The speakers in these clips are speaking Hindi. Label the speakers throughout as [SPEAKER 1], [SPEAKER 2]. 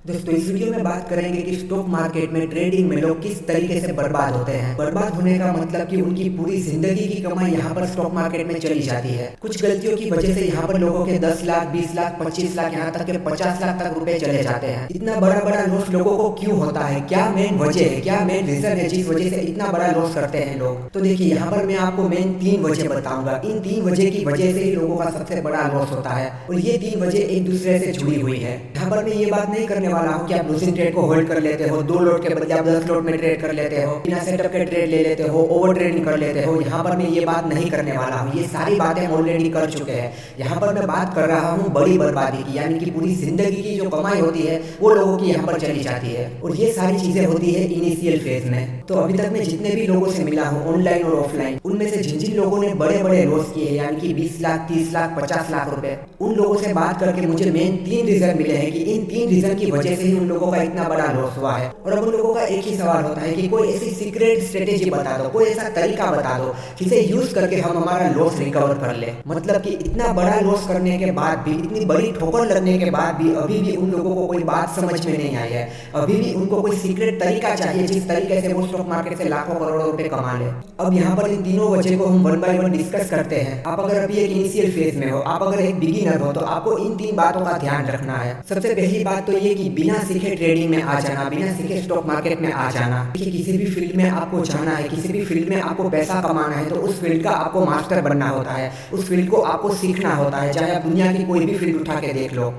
[SPEAKER 1] दोस्तों इस वीडियो में बात करेंगे कि स्टॉक मार्केट में ट्रेडिंग में लोग किस तरीके से बर्बाद होते हैं। बर्बाद होने का मतलब कि उनकी पूरी जिंदगी की कमाई यहाँ पर स्टॉक मार्केट में चली जाती है। कुछ गलतियों की वजह से यहाँ पर लोगों के 10 लाख 20 लाख 25 लाख यहाँ तक के 50 लाख तक रुपए चले जाते हैं। इतना बड़ा बड़ा लॉस लोगों को क्यों होता है, क्या मेन वजह है, क्या मेन रीजन है जिस वजह से इतना बड़ा लॉस करते हैं लोग। तो देखिए यहाँ पर मैं आपको मेन 3 वजह बताऊंगा। इन 3 वजह की वजह से ही लोगों का सबसे बड़ा लॉस होता है और ये 3 वजह एक दूसरे से जुड़ी हुई है। यहाँ पर मैं ये बात नहीं करने वाला हूँ कि आप लूजिंग ट्रेड को होल्ड कर लेते हो, 2 लोट के बदले आप 10 लोट में ट्रेड कर लेते हो, बिना सेटअप के ट्रेड ले लेते हो, ओवर ट्रेडिंग कर लेते हो। यहाँ पर मैं ये बात नहीं करने वाला हूँ, ये सारी बातें ऑलरेडी कर चुके हैं। यहाँ पर मैं बात कर रहा हूँ बड़ी बर्बादी की, यानी कि पूरी जिंदगी की जो कमाई होती है वो लोगों की यहाँ पर चली जाती है और ये सारी चीजें होती है इनिशियल फेज में। तो अभी तक मैं जितने भी लोगों से मिला हूँ ऑनलाइन और ऑफलाइन, उनमें से जिन जिन लोगों ने बड़े बड़े लॉस किए यानी कि 20 लाख 30 लाख 50 लाख रुपए, उन लोगों से बात करके मुझे मेन 3 रीजन मिले हैं कि इन 3 रीजन की वजह से ही उन लोगों का इतना बड़ा लॉस हुआ है। और अब उन लोगों का एक ही सवाल होता है कि कोई ऐसी सीक्रेट स्ट्रेटेजी बता दो, कोई ऐसा तरीका बता दो जिसे यूज करके हम हमारा लॉस रिकवर कर ले। मतलब कि इतना बड़ा लॉस करने के बाद भी, इतनी बड़ी ठोकर लगने के बाद भी अभी भी उन लोगों को कोई बात समझ में नहीं आई है। अभी भी उनको कोई सीक्रेट तरीका चाहिए जिस तरीके से वो स्टॉक मार्केट से लाखों करोड़ों रुपए कमा ले। अब यहाँ पर इन तीनों वजह को हम वन बाय वन डिस्कस करते हैं। आप अगर अभी एक इनिशियल फेज में हो, आप अगर एक बिगिनर हो, तो आपको इन 3 बातों का ध्यान रखना है। सबसे पहली बात तो ये कि बिना सीखे ट्रेडिंग में आ जाना, बिना सीखे स्टॉक मार्केट में आ जाना। देखिए किसी भी फील्ड में आपको जाना है, किसी भी फील्ड में आपको पैसा कमाना है तो उस फील्ड का आपको मास्टर बनना होता है, उस फील्ड को आपको सीखना होता है। चाहे आप दुनिया की कोई भी फील्ड उठा के देख लो,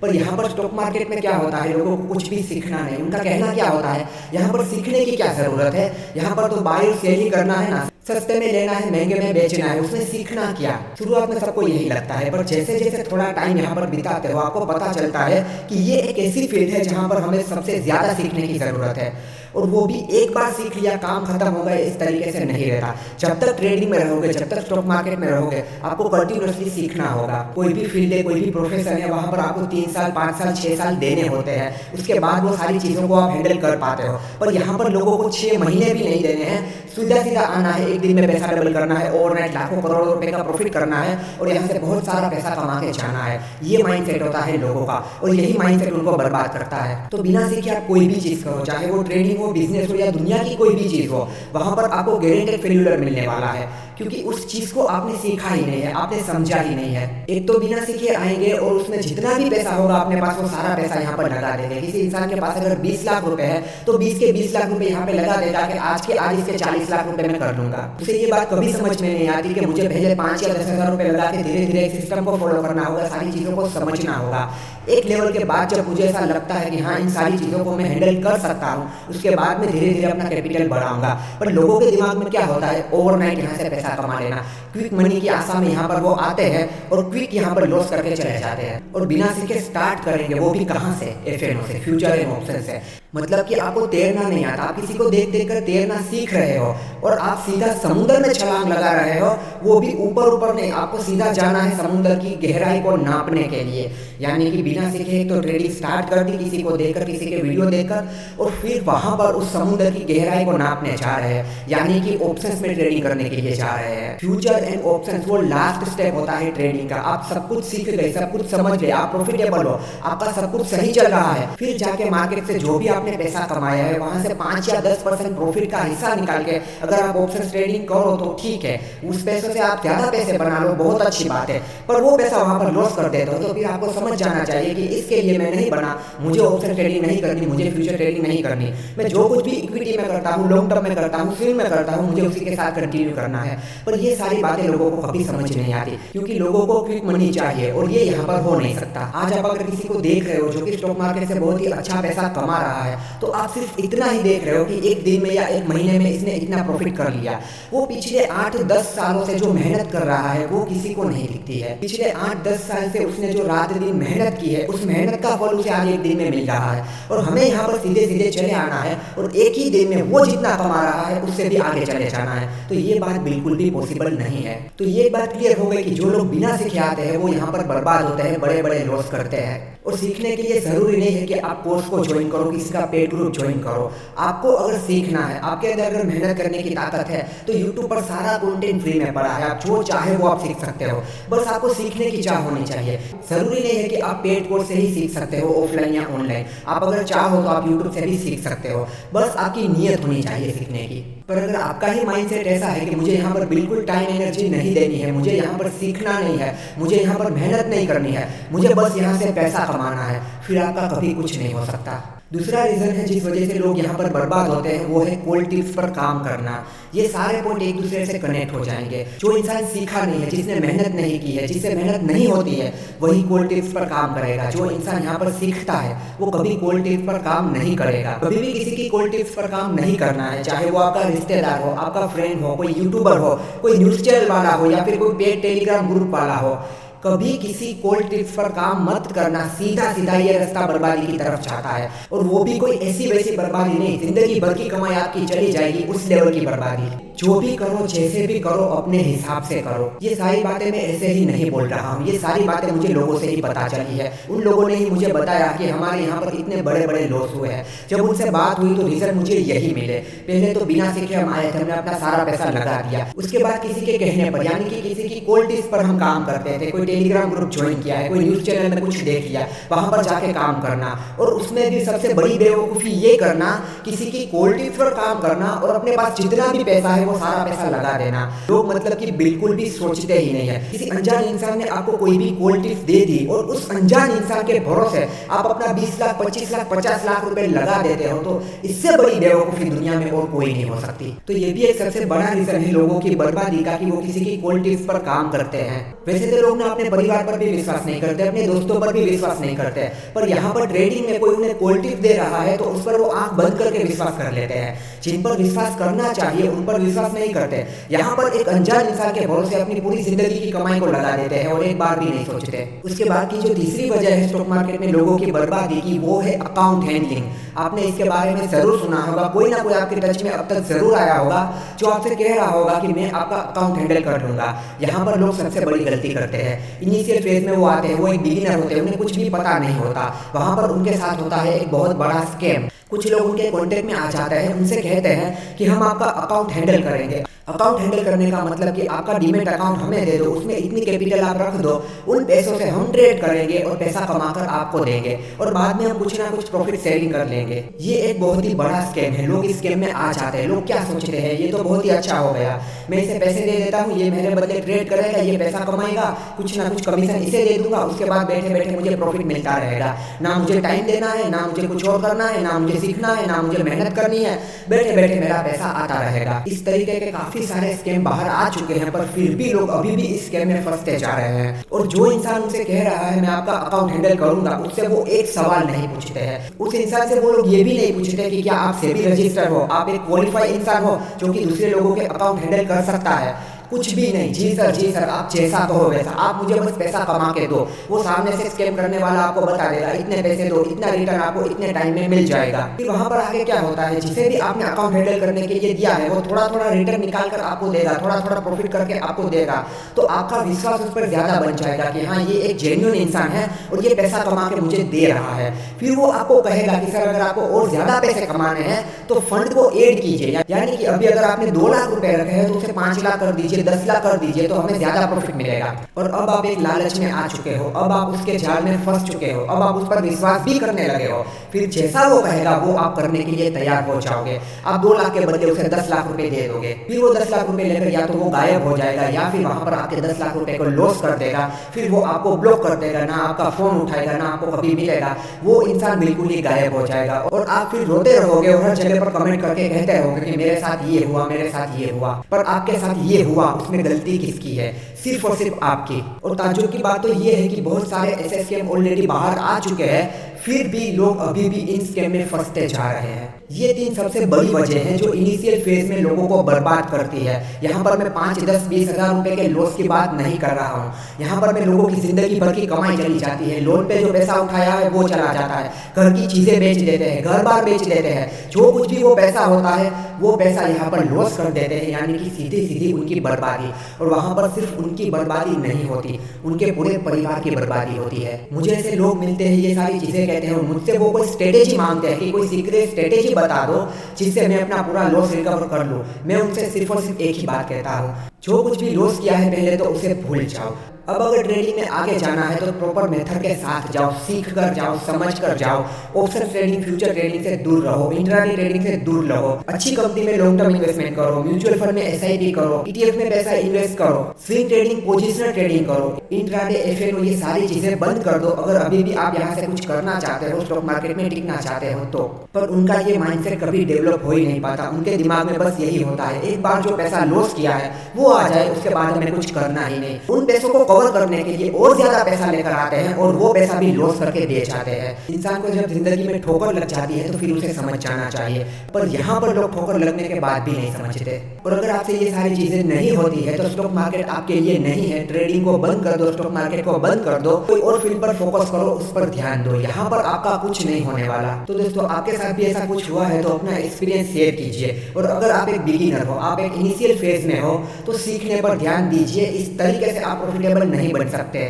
[SPEAKER 1] पर यहाँ पर स्टॉक मार्केट में क्या होता है, लोगों को कुछ भी सीखना नहीं। उनका कहना क्या होता है, यहाँ पर सीखने की क्या जरूरत है, यहाँ पर तो बाय और सेल ही करना है ना, सस्ते में लेना है महंगे में बेचना है, उसमें सीखना क्या। शुरुआत में सबको यही लगता है, पर जैसे जैसे थोड़ा टाइम यहाँ पर बिताते हो आपको पता चलता है कि ये एक ऐसी फील्ड है जहाँ पर हमें सबसे ज्यादा सीखने की जरूरत है। और वो भी एक बार सीख लिया काम खत्म हो गया इस तरीके से नहीं रहता। जब तक ट्रेडिंग में रहोगे, जब तक स्टॉक मार्केट में रहोगे, आपको कंटिन्यूअसली सीखना होगा। कोई भी फील्ड है, कोई भी प्रोफेशन है, वहां पर आपको 3 साल 5 साल 6 साल देने होते हैं, उसके बाद वो सारी चीजों को आप हैंडल कर पाते हो। पर यहाँ पर लोगों को 6 महीने भी नहीं देने हैं, सीधा सीधा आना है, एक दिन में पैसा डबल करना है, ओवरनाइट लाखों करोड़ों रुपए का प्रॉफिट करना है और यहाँ से बहुत सारा पैसा कमा के जाना है। ये माइंडसेट होता है लोगों का और यही माइंडसेट उनको बर्बाद करता है। तो बिना सीखे आप कोई भी चीज करो, चाहे वो ट्रेडिंग हो, बिजनेस हो या दुनिया की कोई भी चीज हो, वहां पर आपको गारंटेड फेल्यूर मिलने वाला है, क्योंकि उस चीज को आपने सीखा ही नहीं है, आपने समझा ही नहीं है। एक तो बिना सीखे आएंगे और उसमें जितना भी पैसा होगा अपने पास वो सारा पैसा यहाँ पर लगा देंगे। किसी इंसान के पास अगर 20 लाख रुपए है तो 20 के 20 लाख रुपए यहाँ पे लगा देगा कि आज के आज इसके 40 लाख रुपए मैं कर लूंगा। उसे ये बात कभी समझ में नहीं आती कि मुझे पहले 5 या 10 हजार रुपए लगा के धीरे धीरे सिस्टम को फॉलो करना होगा, सारी चीजों को समझना होगा। एक लेवल के बाद जब मुझे ऐसा लगता है कि हाँ इन सारी चीजों को मैं हैंडल कर सकता हूँ, उसके बाद में धीरे धीरे अपना कैपिटल बढ़ाऊंगा। पर लोगों के दिमाग में क्या होता है, ओवरनाइट यहाँ से पैसा कमा लेना, क्विक मनी की आशा में यहाँ पर वो आते हैं और क्विक यहाँ पर लॉस करके चले जाते हैं। और बिना सीखे स्टार्ट करेंगे, वो भी कहाँ से, एफएनओ से, फ्यूचर एंड ऑप्शन से। मतलब कि आपको तैरना नहीं आता, आप किसी को देख देख कर तैरना सीख रहे हो और आप सीधा समुद्र में छलांग लगा रहे हो, वो भी ऊपर ऊपर नहीं, आपको सीधा जाना है समुद्र की गहराई को नापने के लिए। यानी कि बिना सीखे तो ट्रेडिंग स्टार्ट कर दी, किसी को देखकर, किसी के वीडियो देखकर, और फिर वहां पर उस समुद्र की गहराई को नापने जा रहे हैं, यानी कि ऑप्शंस में ट्रेडिंग करने के लिए जा रहे हैं। फ्यूचर एंड ऑप्शंस वो लास्ट स्टेप होता है ट्रेडिंग का। आप सब कुछ सीख गए, सब कुछ समझ गए, आप प्रॉफिटेबल हो, आपका सब कुछ सही चल रहा है, फिर जाके मार्केट से जो भी आपने पैसा कमाया है वहां से 5 या 10% प्रॉफिट का हिस्सा निकाल के अगर आप ऑप्शन ट्रेडिंग करो तो ठीक है, उस पैसों से आप ज्यादा पैसे बना लो, बहुत अच्छी बात है। पर वो पैसा वहां पर लॉस कर देते हो तो फिर आपको समझ जाना चाहिए कि इसके लिए मैं नहीं बना, मुझे ऑप्शन ट्रेडिंग नहीं करनी, मुझे फ्यूचर ट्रेडिंग नहीं करनी। मैं जो कुछ भी इक्विटी में करता हूँ, लॉन्ग टर्म में करता हूँ, स्विंग में करता हूँ, मुझे उसी के साथ कंटिन्यू करना है। पर ये सारी बातें लोगों को कभी समझ नहीं आती, क्योंकि लोगों को क्विक मनी चाहिए और ये यहाँ पर हो नहीं सकता। आज आप अगर किसी को देख रहे हो जो कि स्टॉक मार्केट से बहुत ही अच्छा पैसा कमा रहा है, तो आप सिर्फ इतना ही देख रहे हो कि एक दिन में या एक महीने में इसने इतना प्रॉफिट कर लिया। वो पिछले 8-10 सालों से जो मेहनत कर रहा है वो किसी को नहीं दिखती है। पिछले 8-10 साल से उसने जो रात दिन मेहनत की है, उस मेहनत का फल उसे आज एक दिन में मिल रहा है। और हमें यहाँ पर सीधे सीधे चले आना है और एक ही दिन में वो जितना कमा रहा है उससे भी आगे चले जाना है। तो ये बात बिल्कुल बिल्कुल भी पॉसिबल नहीं है। तो ये बात क्लियर हो गई कि जो लोग बिना सीखे आते हैं वो यहाँ पर बर्बाद होते हैं, बड़े बड़े लॉस करते हैं। और सीखने के लिए जरूरी नहीं है कि आप कोर्स को ज्वाइन करो, किसी का पेड ग्रुप ज्वाइन करो। आपको अगर सीखना है, आपके अंदर अगर मेहनत करने की ताकत है, तो यूट्यूब पर सारा कंटेंट फ्री में पड़ा है, आप जो चाहे वो आप सीख सकते हो। बस आपको सीखने की चाह होनी चाहिए। जरूरी नहीं है कि आप पेड कोर्स से ही सीख सकते हो, ऑफलाइन या ऑनलाइन। आप अगर चाहो तो आप यूट्यूब से भी सीख सकते हो, बस आपकी नीयत होनी चाहिए सीखने की। पर अगर आपका ही माइंडसेट ऐसा है कि मुझे यहाँ पर बिल्कुल टाइम एनर्जी नहीं देनी है, मुझे यहाँ पर सीखना नहीं है, मुझे यहाँ पर मेहनत नहीं करनी है, मुझे बस यहाँ से पैसा कमाना है, फिर आपका कभी कुछ नहीं हो सकता। दूसरा रीज़न है जिस वजह से लोग यहाँ पर बर्बाद होते हैं, वो है कोल्ड टिप्स पर काम करना। ये सारे पॉइंट एक दूसरे से कनेक्ट हो जाएंगे। जो इंसान सीखा नहीं है, जिसने मेहनत नहीं की है, जिससे मेहनत नहीं होती है, वही कोल्ड टिप्स पर काम करेगा। जो इंसान यहाँ पर सीखता है वो कभी कोल्ड टिप्स पर काम नहीं करेगा। कभी भी किसी की कोल्ड टिप्स पर काम नहीं करना है, चाहे वो आपका रिश्तेदार हो, आपका फ्रेंड हो, कोई यूट्यूबर हो, कोई न्यूज़ चैनल वाला हो, या फिर कोई पेड टेलीग्राम ग्रुप वाला हो। कभी किसी कोल्ड टिप्स पर काम मत करना। सीधा सीधा ये रास्ता बर्बादी की तरफ जाता है, और वो भी कोई ऐसी वैसी बर्बादी नहीं, जिंदगी भर की कमाई आपकी चली जाएगी, उस लेवल की बर्बादी। जो भी करो, जैसे भी करो, अपने हिसाब से करो। ये सारी बातें मैं ऐसे ही नहीं बोल रहा हूँ, ये सारी बातें मुझे लोगों से ही पता चली है। उन लोगों ने ही मुझे बताया कि हमारे यहाँ पर इतने बड़े बड़े लॉस हुए हैं। जब उनसे बात हुई तो रीजन मुझे यही मिले। पहले तो बिना सीखे हम आए थे, हमने अपना सारा पैसा लगा दिया। उसके बाद किसी के कहने पर, यानी कि किसी की कोल्ड टिप्स पर हम काम करते थे। कोई टेलीग्राम ग्रुप ज्वाइन किया है, कोई न्यूज चैनल में कुछ देख लिया, वहां पर जाके काम करना। और उसमें भी सबसे बड़ी बेवकूफ़ी ये करना, किसी की कोल्ड टिप्स पर काम करना और अपने पास जितना भी पैसा है वो सारा पैसा लगा देना। लोग मतलब कि बिल्कुल भी सोचते ही नहीं है। किसी अनजान इंसान ने आपको कोई भी कोल्ड टिप्स दे दी और उस अनजान इंसान के भरोसे आप अपना 20 लाख, 25 लाख, 50 लाख रुपए लगा देते हो, तो इससे बड़ी बेवकूफ़ी दुनिया में और कोई नहीं हो सकती। तो ये भी एक सबसे बड़ा रीजन है लोगों की बर्बादी का, कि वो किसी की कोल्ड टिप्स पर काम करते हैं। वैसे तो लोग ना अपने परिवार पर भी विश्वास नहीं करते, अपने दोस्तों पर भी विश्वास नहीं करते, पर यहाँ पर ट्रेडिंग में कोई उन्हें कोल्ड टिप दे रहा है तो उस पर वो आंख बंद करके विश्वास कर लेते हैं। जिन पर विश्वास करना चाहिए उन पर विश्वास नहीं करते। यहाँ पर एक अनजान इंसान के भरोसे अपनी पूरी जिंदगी की कमाई को लगा देते हैं और एक बार भी नहीं सोचते। उसके बाद की जो तीसरी वजह है स्टॉक मार्केट में लोगों की बर्बादी की, वो है अकाउंट हैंडलिंग। आपने इसके बारे में जरूर सुना होगा, कोई ना कोई आपके टच में अब तक जरूर आया होगा जो आपसे कह रहा होगा कि मैं आपका अकाउंट हैंडल कर लूंगा। यहाँ पर लोग सबसे बड़ी गलती करते हैं। इनिशियल फेज में वो आते हैं, वो एक बिगिनर होते हैं, उन्हें कुछ भी पता नहीं होता। वहाँ पर उनके साथ होता है एक बहुत बड़ा स्कैम। कुछ लोग उनके कॉन्टेक्ट में आ जाते हैं, उनसे कहते हैं कि हम आपका अकाउंट हैंडल करेंगे। अकाउंट हैंडल करने का मतलब कि आपका डीमेट अकाउंट हमें दे दो, उसमें इतनी कैपिटल आप रख दो, उन पैसों से हम ट्रेड करेंगे और पैसा कमाकर आपको देंगे और बाद में हम कुछ ना कुछ प्रॉफिट शेयरिंग कर लेंगे। ये एक बहुत ही बड़ा स्कैम है। लोग इस स्कैम में आ जाते हैं। लोग क्या सोचते हैं, ये तो बहुत ही अच्छा हो गया, मैं इसे पैसे दे देता हूँ, ये मेरे बदले ट्रेड करेगा, ये पैसा कमाएगा, कुछ ना कुछ कमीशन इसे दे दूंगा, उसके बाद बैठे बैठे मुझे प्रॉफिट मिलता रहेगा। ना मुझे टाइम देना है, ना मुझे कुछ और करना है, ना मुझे सीखना है, ना मुझे मेहनत करनी है, बैठे बैठे मेरा पैसा आता रहेगा। इस तरीके के काफी सारे स्कैम बाहर आ चुके हैं, पर फिर भी लोग अभी भी इस स्कैम में फंसते जा रहे हैं। और जो इंसान उनसे कह रहा है मैं आपका अकाउंट हैंडल करूंगा, उससे वो एक सवाल नहीं पूछते हैं। उस इंसान से वो लोग ये भी नहीं पूछते कि क्या आप सेबी रजिस्टर हो, आप एक क्वालिफाइड इंसान हो जो कि दूसरे लोगों के अकाउंट हैंडल कर सकता है। कुछ भी नहीं। जी सर आप जैसा कहो वैसा, आप मुझे बस पैसा कमा के दो। वो सामने से स्कैम करने वाला आपको बता देगा इतने पैसे दो, इतना रिटर्न आपको इतने टाइम में मिल जाएगा। फिर वहां पर आगे क्या होता है, जिसे भी आपने अकाउंट हैंडल करने के लिए दिया है वो थोड़ा थोड़ा रिटर्न निकाल कर आपको देगा, थोड़ा थोड़ा प्रॉफिट करके आपको देगा। तो आपका विश्वास उस पर ज्यादा बन जाएगा कि हाँ ये एक जेन्युइन इंसान है और ये पैसा कमा के मुझे दे रहा है। फिर वो आपको कहेगा कि सर अगर आपको और ज्यादा पैसे कमाने हैं तो फंड को ऐड कीजिए, यानी कि अभी अगर आपने 2 लाख रुपए रखे हैं तो उसे 5 लाख कर दीजिए, 10 लाख कर दीजिए, तो हमें ज्यादा प्रॉफिट मिलेगा। और अब आप एक लालच में आ चुके हो, अब आप उसके जाल में फंस चुके हो, अब आप उस पर विश्वास भी करने लगे हो। फिर जैसा वो कहेगा वो आप करने के लिए तैयार हो जाओगे। आप 2 लाख के बदले उसे 10 लाख रुपए दे दोगे। फिर वो 10 लाख रुपए लेकर या तो वो गायब हो जाएगा या फिर वहां पर आपके 10 लाख रुपए को लॉस कर देगा। फिर वो आपको ब्लॉक कर देगा, ना आपका फोन उठाएगा, ना आपको कभी मिलेगा। वो इंसान बिल्कुल ही गायब हो जाएगा और आप फिर रोते रहोगे और हर जगह पर कमेंट करके कहते रहोगे कि मेरे साथ ये हुआ, मेरे साथ ये हुआ। पर आपके साथ ये हुआ, उसमें गलती किसकी है? सिर्फ और सिर्फ आपकी। और ताज्जुब की बात तो ये है कि बहुत सारे ऐसे स्कैम ऑलरेडी बाहर आ चुके हैं, फिर भी लोग अभी भी इन स्कैम में फंसते जा रहे हैं। ये 3 सबसे बड़ी वजह हैं जो इनिशियल फेज में लोगों को बर्बाद करती है। यहाँ पर मैं 5, 10, 20 हज़ार रुपए के लॉस की बात नहीं कर रहा हूँ। यहाँ पर मैं लोगों की जिंदगी भर की कमाई चली जाती है, लोन पे जो पैसा उठाया है वो चला जाता है, घर की चीजें बेच देते हैं, घर बार बेच देते हैं, जो कुछ भी वो पैसा होता है वो पैसा यहाँ पर लॉस कर देते हैं, यानी कि सीधी सीधी उनकी बर्बादी। और वहाँ पर सिर्फ उनकी बर्बादी नहीं होती, उनके पूरे परिवार की बर्बादी होती है। मुझे ऐसे लोग मिलते हैं, ये सारी चीजें कहते हैं और मुझसे वो कोई स्ट्रेटेजी मांगते हैं कि कोई सीक्रेट स्ट्रेटेजी बता दो जिससे मैं अपना पूरा लॉस रिकवर कर लूँ। मैं उनसे सिर्फ और सिर्फ एक ही बात कहता हूँ, जो कुछ भी लॉस किया है पहले तो उसे भूल जाओ। अब अगर ट्रेडिंग में आगे जाना है तो प्रॉपर मेथड के साथ जाओ, सीख कर जाओ, समझ कर जाओ। ऑप्शन ट्रेडिंग, फ्यूचर ट्रेडिंग से दूर रहो, इंट्राडे ट्रेडिंग से दूर रहो। अच्छी कंपनी में लॉन्ग टर्म इन्वेस्टमेंट करो, म्यूचुअल फंड में एसआईपी करो, ईटीएफ में पैसा इन्वेस्ट करो, स्विंग ट्रेडिंग, पोजिशनल ट्रेडिंग करो, इंट्राडे, एफएनओ, ये सारी चीजें बंद कर दो अगर अभी भी आप यहाँ से कुछ करना चाहते हो, स्टॉक मार्केट में टिकना चाहते हो तो। पर उनका ये माइंडसेट कभी डेवलप हो ही नहीं पाता, उनके दिमाग में बस यही होता है एक बार जो पैसा लॉस किया है वो आ जाए, उसके बाद हमें कुछ करना ही नहीं। उन पैसों को कवर करने के लिए और ज्यादा पैसा लेकर आते हैं और वो पैसा भी लॉस करके बेच आते हैं। इंसान को जब जिंदगी में ठोकर लग जाती है तो फिर उसे समझ जाना चाहिए, पर यहाँ पर लोग ठोकर लगने के बाद भी नहीं समझते। और अगर आपसे ये सारी चीजें नहीं होती है तो स्टॉक मार्केट आपके लिए नहीं है। ट्रेडिंग को बंद कर दो, स्टॉक मार्केट को बंद कर दो, कोई और फील्ड पर फोकस करो, उस पर ध्यान दो, यहाँ पर आपका कुछ नहीं होने वाला। तो दोस्तों, आपके साथ भी ऐसा कुछ हुआ है तो अपना एक्सपीरियंस शेयर कीजिए। और अगर आप एक बिगिनर हो, आप एक इनिशियल फेज में हो तो सीखने पर ध्यान दीजिए। इस तरीके से आप प्रॉफिटेबल नहीं बन सकते,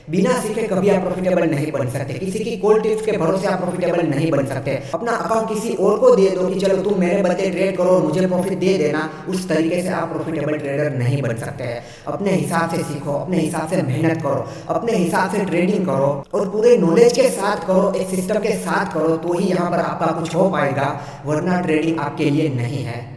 [SPEAKER 1] बिना सीखे कभी आप प्रॉफिटेबल नहीं बन सकते, किसी की कोल्ड टिप्स के भरोसे आप प्रॉफिटेबल नहीं बन सकते। अपना अकाउंट किसी और को दे दो कि चलो तुम मेरे बदले ट्रेड करो और मुझे प्रॉफिट दे देना, उस तरीके से आप प्रॉफिटेबल ट्रेडर नहीं बन सकते हैं। अपने हिसाब से सीखो, अपने हिसाब से मेहनत करो, अपने हिसाब से ट्रेडिंग करो और पूरे नॉलेज के साथ करो, एक सिस्टम के साथ करो, तो ही यहाँ पर आपका कुछ हो पाएगा, वरना ट्रेडिंग आपके लिए नहीं है।